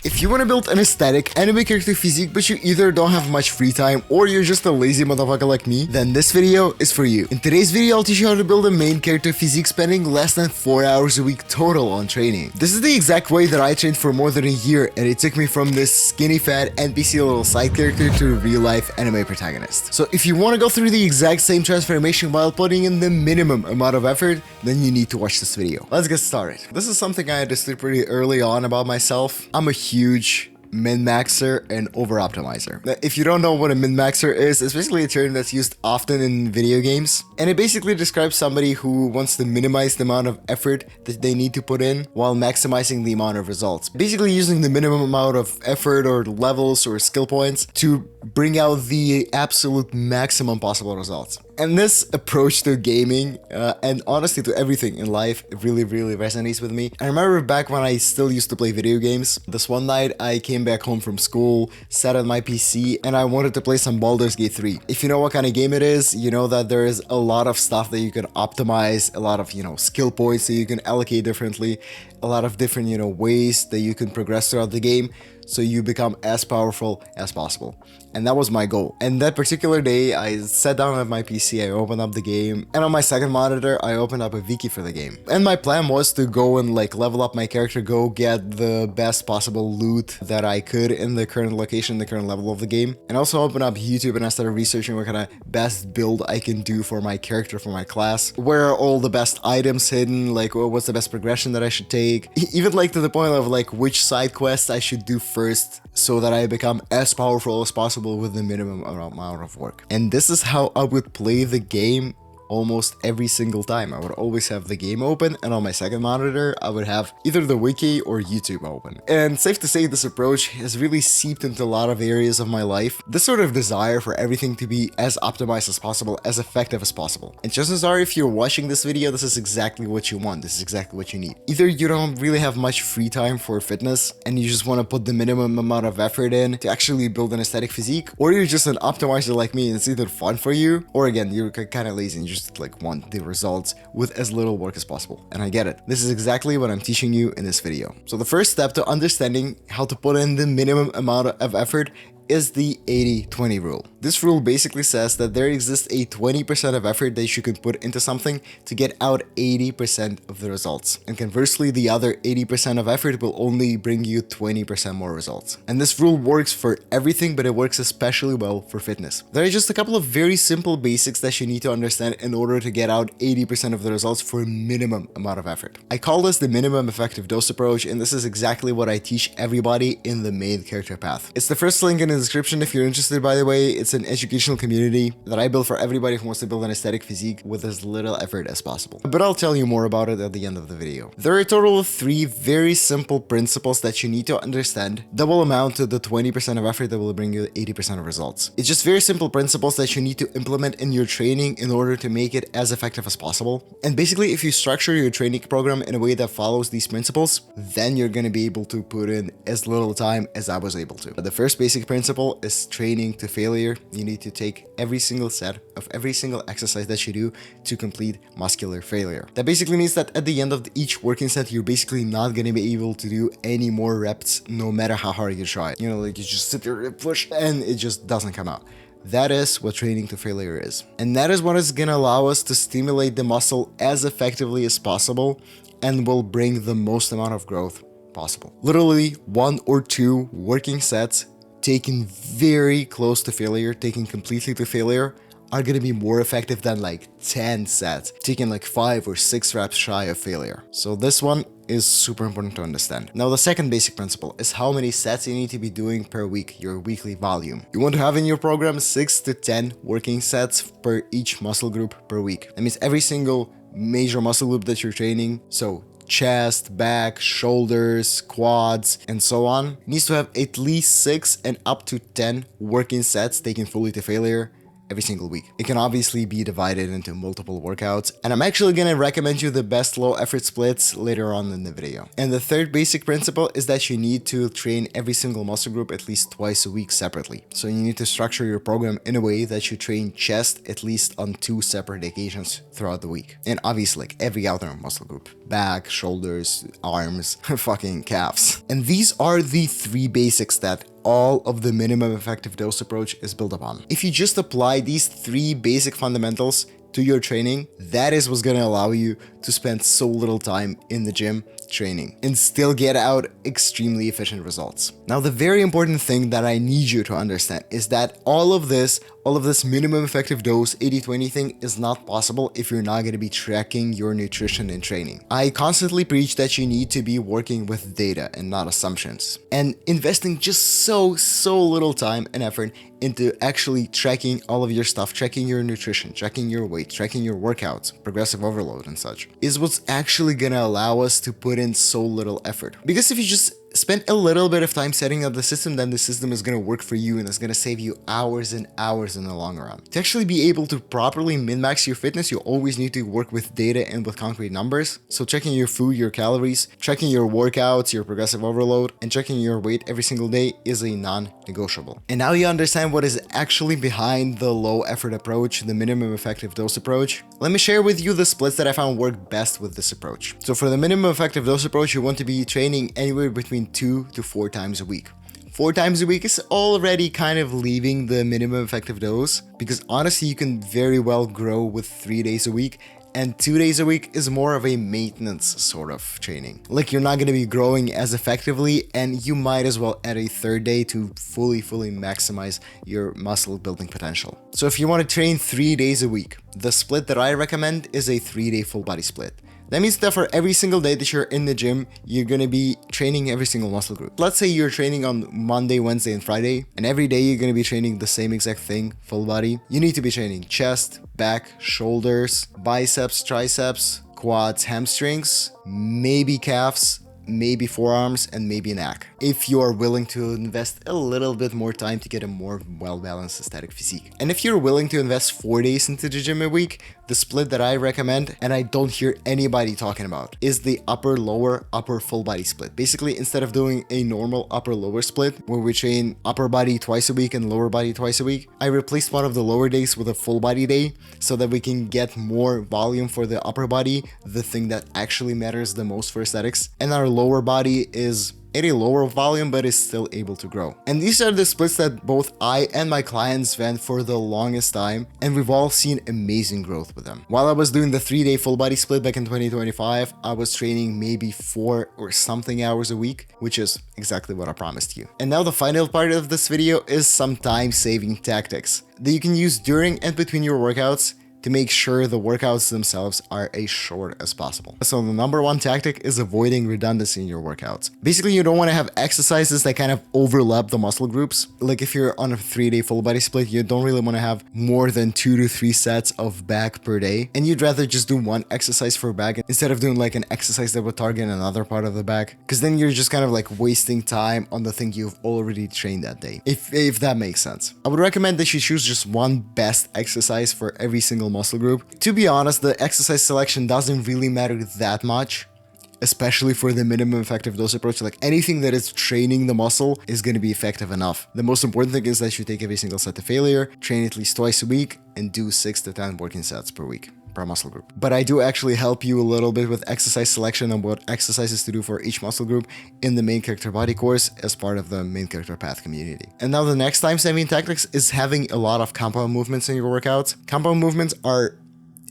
If you want to build an aesthetic anime character physique but you either don't have much free time or you're just a lazy motherfucker like me, then this video is for you. In today's video, I'll teach you how to build a main character physique spending less than 4 hours a week total on training. This is the exact way that I trained for more than a year, and it took me from this skinny fat NPC little side character to a real life anime protagonist. So if you want to go through the exact same transformation while putting in the minimum amount of effort, then you need to watch this video. Let's get started. This is something I understood pretty early on about myself. I'm a huge min-maxer and over-optimizer. If you don't know what a min-maxer is, it's basically a term that's used often in video games, and it basically describes somebody who wants to minimize the amount of effort that they need to put in while maximizing the amount of results. Basically using the minimum amount of effort or levels or skill points to bring out the absolute maximum possible results. And this approach to gaming, and honestly to everything in life, really resonates with me. I remember back when I still used to play video games. This one night I came back home from school, sat on my PC, and I wanted to play some Baldur's Gate 3. If you know what kind of game it is, you know that there is a lot of stuff that you can optimize, a lot of, skill points that you can allocate differently, a lot of different, ways that you can progress throughout the game, so you become as powerful as possible. And that was my goal. And that particular day, I sat down at my PC, I opened up the game, and on my second monitor, I opened up a wiki for the game. And my plan was to go and level up my character, go get the best possible loot that I could in the current location, the current level of the game. And also open up YouTube, and I started researching what kind of best build I can do for my character, for my class. Where are all the best items hidden? What's the best progression that I should take? Even to the point of which side quests I should do first so that I become as powerful as possible with the minimum amount of work. And this is how I would play the game almost every single time. I would always have the game open, and on my second monitor I would have either the wiki or YouTube open. And safe to say, this approach has really seeped into a lot of areas of my life. This sort of desire for everything to be as optimized as possible, as effective as possible. And chances are, if you're watching this video, this is exactly what you want. This is exactly what you need. Either you don't really have much free time for fitness and you just want to put the minimum amount of effort in to actually build an aesthetic physique, or you're just an optimizer like me and it's either fun for you, or again, you're kind of lazy and you just want the results with as little work as possible. And I get it. This is exactly what I'm teaching you in this video. So the first step to understanding how to put in the minimum amount of effort is the 80-20 rule. This rule basically says that there exists a 20% of effort that you can put into something to get out 80% of the results. And conversely, the other 80% of effort will only bring you 20% more results. And this rule works for everything, but it works especially well for fitness. There are just a couple of very simple basics that you need to understand in order to get out 80% of the results for a minimum amount of effort. I call this the minimum effective dose approach, and this is exactly what I teach everybody in the main character path. It's the first link in the description if you're interested, by the way. It's an educational community that I built for everybody who wants to build an aesthetic physique with as little effort as possible. But I'll tell you more about it at the end of the video. There are a total of 3 very simple principles that you need to understand that will amount to the 20% of effort that will bring you 80% of results. It's just very simple principles that you need to implement in your training in order to make it as effective as possible. And basically, if you structure your training program in a way that follows these principles, then you're going to be able to put in as little time as I was able to. The first basic principle is training to failure. You need to take every single set of every single exercise that you do to complete muscular failure. That basically means that at the end of each working set, you're basically not going to be able to do any more reps no matter how hard you try. You just sit there and push and it just doesn't come out. That is what training to failure is. And that is what is going to allow us to stimulate the muscle as effectively as possible and will bring the most amount of growth possible. Literally 1 or 2 working sets taken very close to failure, taken completely to failure, are going to be more effective than 10 sets, taking 5 or 6 reps shy of failure. So this one is super important to understand. Now, the second basic principle is how many sets you need to be doing per week, your weekly volume. You want to have in your program 6 to 10 working sets per each muscle group per week. That means every single major muscle group that you're training, so chest, back, shoulders, quads, and so on, needs to have at least 6 and up to 10 working sets taken fully to failure every single week. It can obviously be divided into multiple workouts, and I'm actually gonna recommend you the best low effort splits later on in the video. And the third basic principle is that you need to train every single muscle group at least twice a week separately. So you need to structure your program in a way that you train chest at least on 2 separate occasions throughout the week. And obviously like every other muscle group, back, shoulders, arms, fucking calves. And these are the 3 basics that all of the minimum effective dose approach is built upon. If you just apply these 3 basic fundamentals to your training, that is what's gonna allow you to spend so little time in the gym training and still get out extremely efficient results. Now, the very important thing that I need you to understand is that all of this minimum effective dose 80-20 thing is not possible if you're not going to be tracking your nutrition in training. I constantly preach that you need to be working with data and not assumptions, and investing just so little time and effort into actually tracking all of your stuff, tracking your nutrition, tracking your weight, tracking your workouts, progressive overload and such, is what's actually going to allow us to put in so little effort. Because if you just spend a little bit of time setting up the system, then the system is going to work for you and it's going to save you hours and hours in the long run. To actually be able to properly min-max your fitness, you always need to work with data and with concrete numbers. So checking your food, your calories, checking your workouts, your progressive overload, and checking your weight every single day is a non-negotiable. And now you understand what is actually behind the low effort approach, the minimum effective dose approach. Let me share with you the splits that I found work best with this approach. So for the minimum effective dose approach, you want to be training anywhere between 2 to 4 times a week. 4 times a week is already kind of leaving the minimum effective dose, because honestly you can very well grow with 3 days a week, and 2 days a week is more of a maintenance sort of training. Like, you're not going to be growing as effectively, and you might as well add a 3rd day to fully maximize your muscle building potential. So if you want to train 3 days a week, the split that I recommend is a 3-day full body split. That means that for every single day that you're in the gym, you're going to be training every single muscle group. Let's say you're training on Monday, Wednesday, and Friday, and every day you're going to be training the same exact thing, full body. You need to be training chest, back, shoulders, biceps, triceps, quads, hamstrings, maybe calves, maybe forearms, and maybe neck, if you are willing to invest a little bit more time to get a more well-balanced aesthetic physique. And if you're willing to invest 4 days into the gym a week, the split that I recommend, and I don't hear anybody talking about, is the upper lower upper full body split. Basically, instead of doing a normal upper lower split where we train upper body twice a week and lower body twice a week, I replaced one of the lower days with a full body day so that we can get more volume for the upper body, the thing that actually matters the most for aesthetics, and our lower body is at a lower volume but is still able to grow. And these are the splits that both I and my clients ran for the longest time, and we've all seen amazing growth with them. While I was doing the 3-day full body split back in 2025, I was training maybe 4 or something hours a week, which is exactly what I promised you. And now the final part of this video is some time-saving tactics that you can use during and between your workouts to make sure the workouts themselves are as short as possible. So the number 1 tactic is avoiding redundancy in your workouts. Basically, you don't want to have exercises that kind of overlap the muscle groups. Like if you're on a 3-day full body split, you don't really want to have more than 2 to 3 sets of back per day. And you'd rather just do 1 exercise for back instead of doing like an exercise that would target another part of the back. Because then you're just kind of like wasting time on the thing you've already trained that day. If that makes sense. I would recommend that you choose just 1 best exercise for every single muscle group. To be honest, the exercise selection doesn't really matter that much, especially for the minimum effective dose approach. Like anything that is training the muscle is going to be effective enough. The most important thing is that you take every single set to failure, train at least twice a week, and do 6 to 10 working sets per week per muscle group. But I do actually help you a little bit with exercise selection and what exercises to do for each muscle group in the main character body course as part of the main character path community. And now the next time-saving tactics is having a lot of compound movements in your workouts. Compound movements are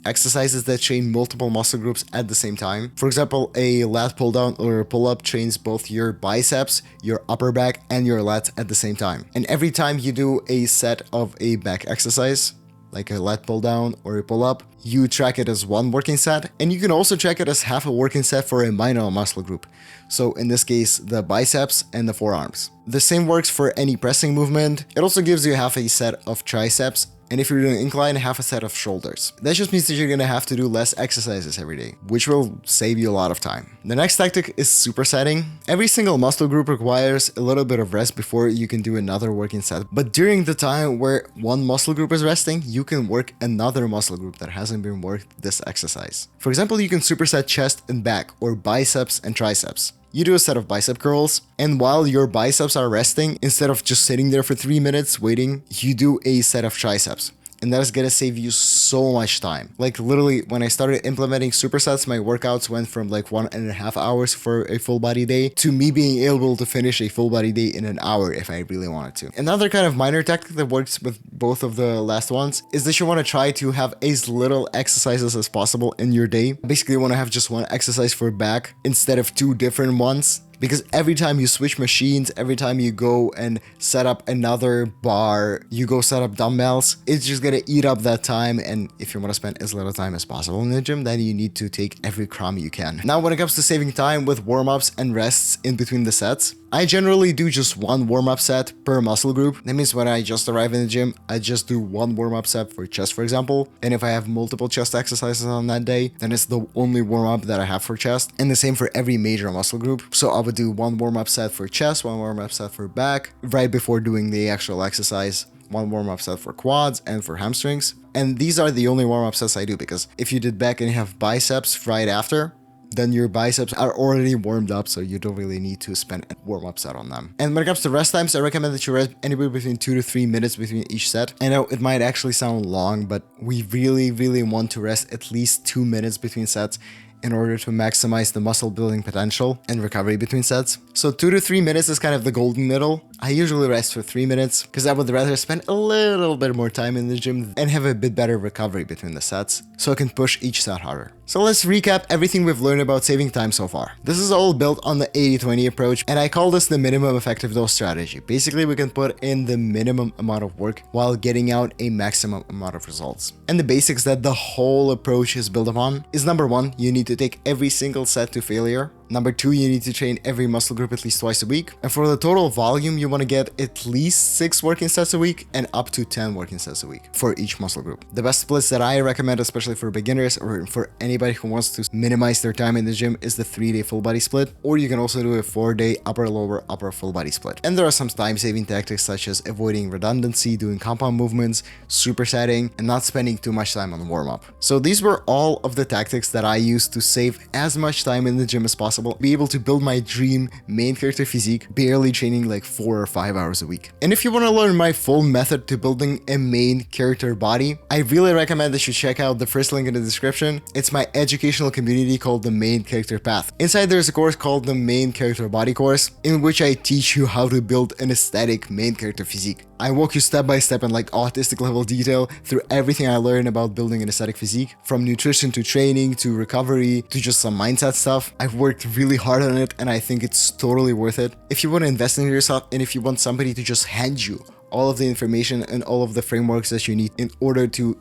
exercises that train multiple muscle groups at the same time. For example, a lat pull down or a pull up trains both your biceps, your upper back, and your lats at the same time. And every time you do a set of a back exercise, like a lat pull down or a pull up, you track it as 1 working set, and you can also track it as half a working set for a minor muscle group. So in this case, the biceps and the forearms. The same works for any pressing movement. It also gives you half a set of triceps And if you're doing incline, half a set of shoulders. That just means that you're gonna have to do less exercises every day, which will save you a lot of time. The next tactic is supersetting. Every single muscle group requires a little bit of rest before you can do another working set. But during the time where one muscle group is resting, you can work another muscle group that hasn't been worked this exercise. For example, you can superset chest and back, or biceps and triceps. You do a set of bicep curls, and while your biceps are resting, instead of just sitting there for 3 minutes waiting, you do a set of triceps. And that is gonna save you so much time. Like literally, when I started implementing supersets, my workouts went from like 1.5 hours for a full body day to me being able to finish a full body day in an hour if I really wanted to. Another kind of minor tactic that works with both of the last ones is that you wanna try to have as little exercises as possible in your day. Basically, you wanna have just one exercise for back instead of 2 different ones. Because every time you switch machines, every time you go and set up another bar, you go set up dumbbells, it's just gonna eat up that time. And if you want to spend as little time as possible in the gym, then you need to take every crumb you can. Now, when it comes to saving time with warm-ups and rests in between the sets, I generally do just one warm-up set per muscle group. That means when I just arrive in the gym, I just do one warm-up set for chest, for example. And if I have multiple chest exercises on that day, then it's the only warm-up that I have for chest. And the same for every major muscle group. So I would do one warm-up set for chest, one warm-up set for back, right before doing the actual exercise. One warm-up set for quads and for hamstrings. And these are the only warm-up sets I do, because if you did back and you have biceps right after, then your biceps are already warmed up, so you don't really need to spend a warm-up set on them. And when it comes to rest times, I recommend that you rest anywhere between 2 to 3 minutes between each set. I know it might actually sound long, but we really want to rest at least 2 minutes between sets in order to maximize the muscle building potential and recovery between sets. So 2 to 3 minutes is kind of the golden middle. I usually rest for 3 minutes because I would rather spend a little bit more time in the gym and have a bit better recovery between the sets, so I can push each set harder. So let's recap everything we've learned about saving time so far. This is all built on the 80-20 approach, and I call this the minimum effective dose strategy. Basically, we can put in the minimum amount of work while getting out a maximum amount of results. And the basics that the whole approach is built upon is: number 1, you need to take every single set to failure. Number 2, you need to train every muscle group at least twice a week. And for the total volume, you want to get at least 6 working sets a week and up to 10 working sets a week for each muscle group. The best splits that I recommend, especially for beginners or for anybody who wants to minimize their time in the gym, is the 3-day full body split, or you can also do a 4-day upper, lower, upper full body split. And there are some time saving tactics such as avoiding redundancy, doing compound movements, supersetting, and not spending too much time on warm up. So these were all of the tactics that I used to save as much time in the gym as possible, be able to build my dream main character physique, barely training like 4 or 5 hours a week. And if you want to learn my full method to building a main character body, I really recommend that you check out the first link in the description. It's my educational community called the Main Character Path. Inside there's a course called the Main Character Body Course, in which I teach you how to build an aesthetic main character physique. I walk you step by step in like autistic level detail through everything I learned about building an aesthetic physique, from nutrition to training to recovery to just some mindset stuff. I've worked really hard on it, and I think it's totally worth it. If you want to invest in yourself, and if you want somebody to just hand you all of the information and all of the frameworks that you need in order to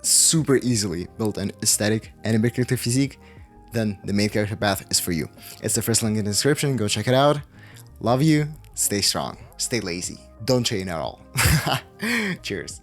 super easily build an aesthetic anime character physique, then the Main Character Path is for you. It's the first link in the description. Go check it out. Love you. Stay strong. Stay lazy. Don't train at all. Cheers.